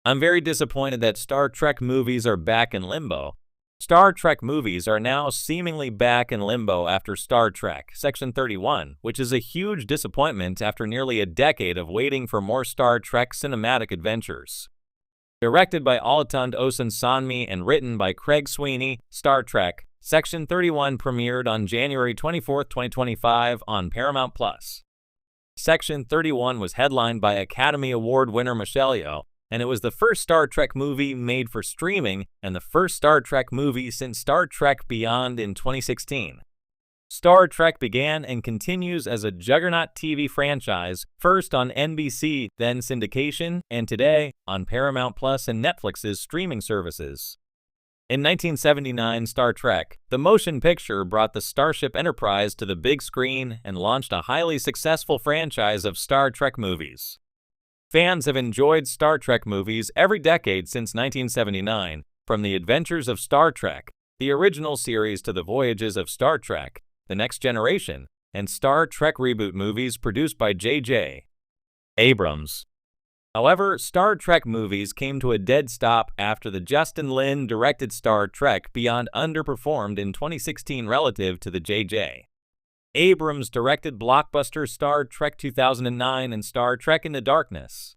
I'm very disappointed that Star Trek movies are back in limbo. Star Trek movies are now seemingly back in limbo after Star Trek Section 31, which is a huge disappointment after nearly a decade of waiting for more Star Trek cinematic adventures. Directed by Olatunde Osunsanmi and written by Craig Sweeney, Star Trek Section 31 premiered on January 24, 2025 on Paramount+. Section 31 was headlined by Academy Award winner Michelle Yeoh, and it was the first Star Trek movie made for streaming and the first Star Trek movie since Star Trek Beyond in 2016. Star Trek began and continues as a juggernaut TV franchise, first on NBC, then syndication, and today on Paramount Plus and Netflix's streaming services. In 1979, Star Trek, the motion picture, brought the Starship Enterprise to the big screen and launched a highly successful franchise of Star Trek movies. Fans have enjoyed Star Trek movies every decade since 1979, from The Adventures of Star Trek, the original series, to The Voyages of Star Trek, The Next Generation, and Star Trek reboot movies produced by J.J. Abrams. However, Star Trek movies came to a dead stop after the Justin Lin-directed Star Trek Beyond underperformed in 2016 relative to the J.J. Abrams-directed blockbuster Star Trek 2009 and Star Trek Into Darkness.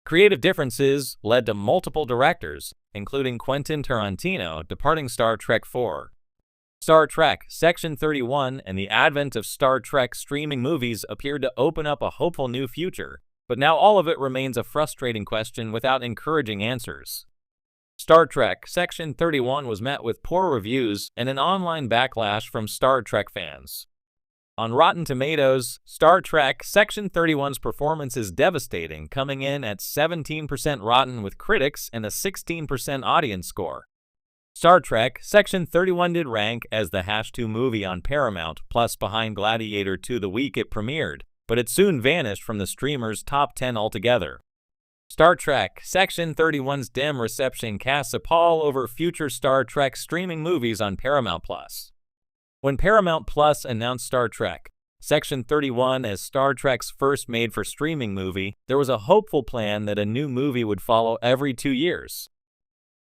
Creative differences led to multiple directors, including Quentin Tarantino, departing Star Trek for Star Trek Section 31, and the advent of Star Trek streaming movies appeared to open up a hopeful new future, but now all of it remains a frustrating question without encouraging answers. Star Trek Section 31 was met with poor reviews and an online backlash from Star Trek fans. On Rotten Tomatoes, Star Trek Section 31's performance is devastating, coming in at 17% rotten with critics and a 16% audience score. Star Trek Section 31 did rank as the #2 movie on Paramount Plus behind Gladiator II the week it premiered, but it soon vanished from the streamer's top 10 altogether. Star Trek Section 31's dim reception casts a pall over future Star Trek streaming movies on Paramount Plus. When Paramount Plus announced Star Trek Section 31 as Star Trek's first made-for-streaming movie, there was a hopeful plan that a new movie would follow every 2 years.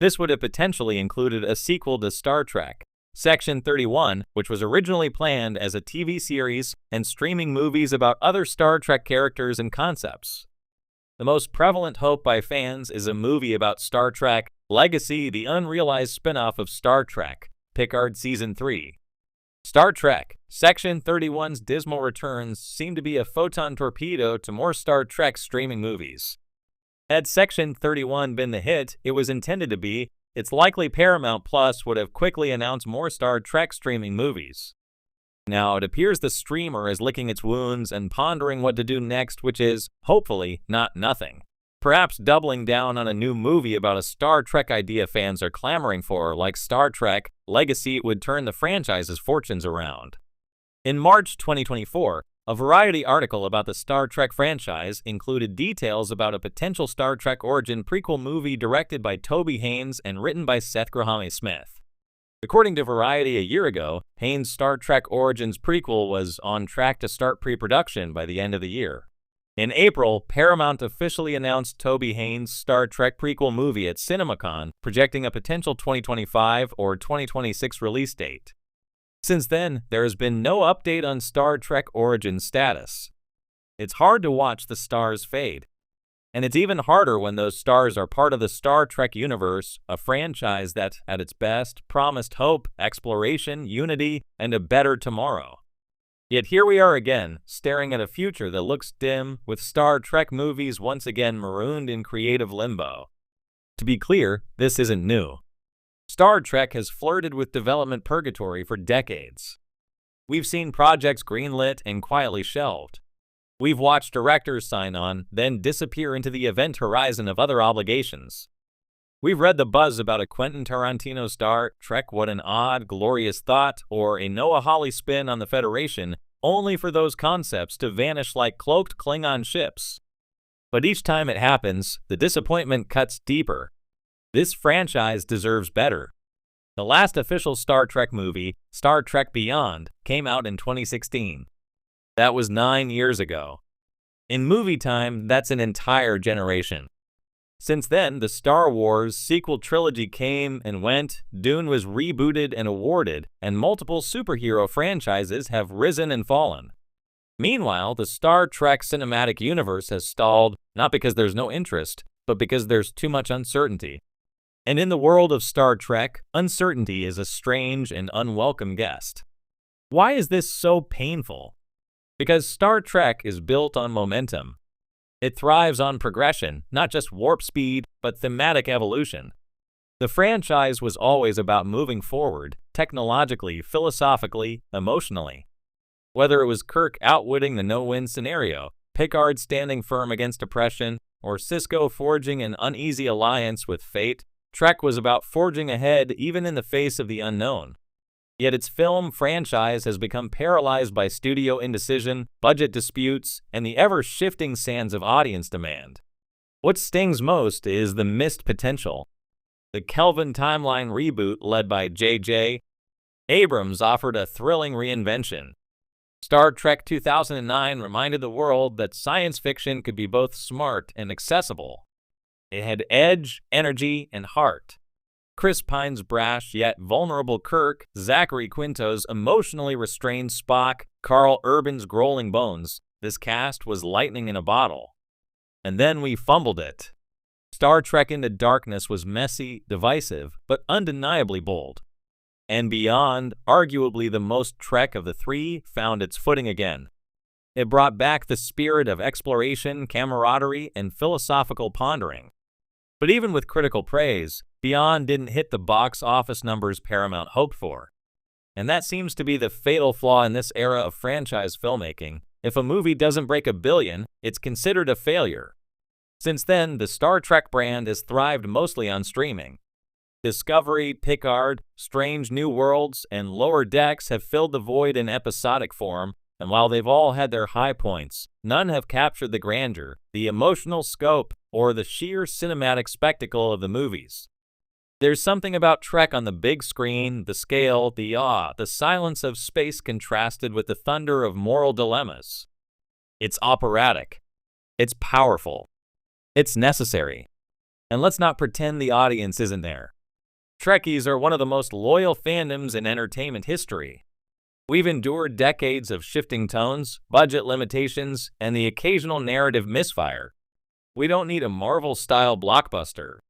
This would have potentially included a sequel to Star Trek Section 31, which was originally planned as a TV series, and streaming movies about other Star Trek characters and concepts. The most prevalent hope by fans is a movie about Star Trek Legacy, the unrealized spin-off of Star Trek Picard Season 3. Star Trek Section 31's dismal returns seem to be a photon torpedo to more Star Trek streaming movies. Had Section 31 been the hit it was intended to be, it's likely Paramount Plus would have quickly announced more Star Trek streaming movies. Now, it appears the streamer is licking its wounds and pondering what to do next, which is, hopefully, not nothing. Perhaps doubling down on a new movie about a Star Trek idea fans are clamoring for, like Star Trek Legacy, would turn the franchise's fortunes around. In March 2024, a Variety article about the Star Trek franchise included details about a potential Star Trek Origin prequel movie directed by Toby Haynes and written by Seth Grahame-Smith. According to Variety a year ago, Haynes' Star Trek Origins prequel was on track to start pre-production by the end of the year. In April, Paramount officially announced Toby Haynes' Star Trek prequel movie at CinemaCon, projecting a potential 2025 or 2026 release date. Since then, there has been no update on Star Trek Origins status. It's hard to watch the stars fade. And it's even harder when those stars are part of the Star Trek universe, a franchise that, at its best, promised hope, exploration, unity, and a better tomorrow. Yet here we are again, staring at a future that looks dim, with Star Trek movies once again marooned in creative limbo. To be clear, this isn't new. Star Trek has flirted with development purgatory for decades. We've seen projects greenlit and quietly shelved. We've watched directors sign on, then disappear into the event horizon of other obligations. We've read the buzz about a Quentin Tarantino Star Trek What an Odd, Glorious Thought, or a Noah Hawley spin on the Federation, only for those concepts to vanish like cloaked Klingon ships. But each time it happens, the disappointment cuts deeper. This franchise deserves better. The last official Star Trek movie, Star Trek Beyond, came out in 2016. That was 9 years ago. In movie time, that's an entire generation. Since then, the Star Wars sequel trilogy came and went, Dune was rebooted and awarded, and multiple superhero franchises have risen and fallen. Meanwhile, the Star Trek cinematic universe has stalled, not because there's no interest, but because there's too much uncertainty. And in the world of Star Trek, uncertainty is a strange and unwelcome guest. Why is this so painful? Because Star Trek is built on momentum. It thrives on progression, not just warp speed, but thematic evolution. The franchise was always about moving forward, technologically, philosophically, emotionally. Whether it was Kirk outwitting the no-win scenario, Picard standing firm against oppression, or Sisko forging an uneasy alliance with fate, Trek was about forging ahead even in the face of the unknown. Yet its film franchise has become paralyzed by studio indecision, budget disputes, and the ever-shifting sands of audience demand. What stings most is the missed potential. The Kelvin timeline reboot led by J.J. Abrams offered a thrilling reinvention. Star Trek 2009 reminded the world that science fiction could be both smart and accessible. It had edge, energy, and heart. Chris Pine's brash yet vulnerable Kirk, Zachary Quinto's emotionally restrained Spock, Carl Urban's growling bones. This cast was lightning in a bottle. And then we fumbled it. Star Trek Into Darkness was messy, divisive, but undeniably bold. And Beyond, arguably the most Trek of the three, found its footing again. It brought back the spirit of exploration, camaraderie, and philosophical pondering. But even with critical praise, Beyond didn't hit the box office numbers Paramount hoped for. And that seems to be the fatal flaw in this era of franchise filmmaking. If a movie doesn't break $1 billion, it's considered a failure. Since then, the Star Trek brand has thrived mostly on streaming. Discovery, Picard, Strange New Worlds, and Lower Decks have filled the void in episodic form, and while they've all had their high points, none have captured the grandeur, the emotional scope, or the sheer cinematic spectacle of the movies. There's something about Trek on the big screen, the scale, the awe, the silence of space contrasted with the thunder of moral dilemmas. It's operatic. It's powerful. It's necessary. And let's not pretend the audience isn't there. Trekkies are one of the most loyal fandoms in entertainment history. We've endured decades of shifting tones, budget limitations, and the occasional narrative misfire. We don't need a Marvel-style blockbuster.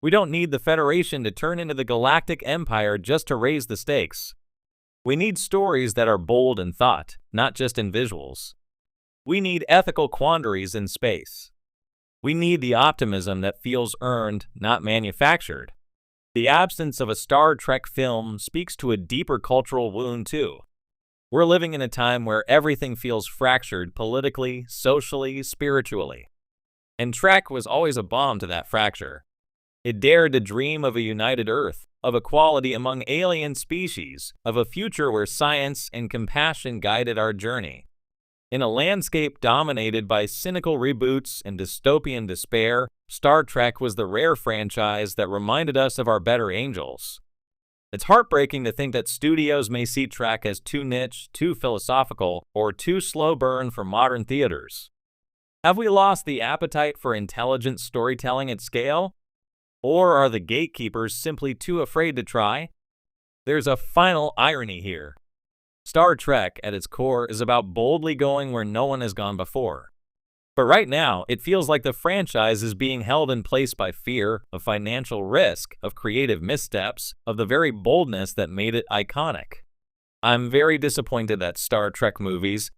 We don't need the Federation to turn into the Galactic Empire just to raise the stakes. We need stories that are bold in thought, not just in visuals. We need ethical quandaries in space. We need the optimism that feels earned, not manufactured. The absence of a Star Trek film speaks to a deeper cultural wound, too. We're living in a time where everything feels fractured politically, socially, spiritually. And Trek was always a balm to that fracture. It dared to dream of a united Earth, of equality among alien species, of a future where science and compassion guided our journey. In a landscape dominated by cynical reboots and dystopian despair, Star Trek was the rare franchise that reminded us of our better angels. It's heartbreaking to think that studios may see Trek as too niche, too philosophical, or too slow burn for modern theaters. Have we lost the appetite for intelligent storytelling at scale? Or are the gatekeepers simply too afraid to try? There's a final irony here. Star Trek, at its core, is about boldly going where no one has gone before. But right now, it feels like the franchise is being held in place by fear, of financial risk, of creative missteps, of the very boldness that made it iconic. I'm very disappointed that Star Trek movies,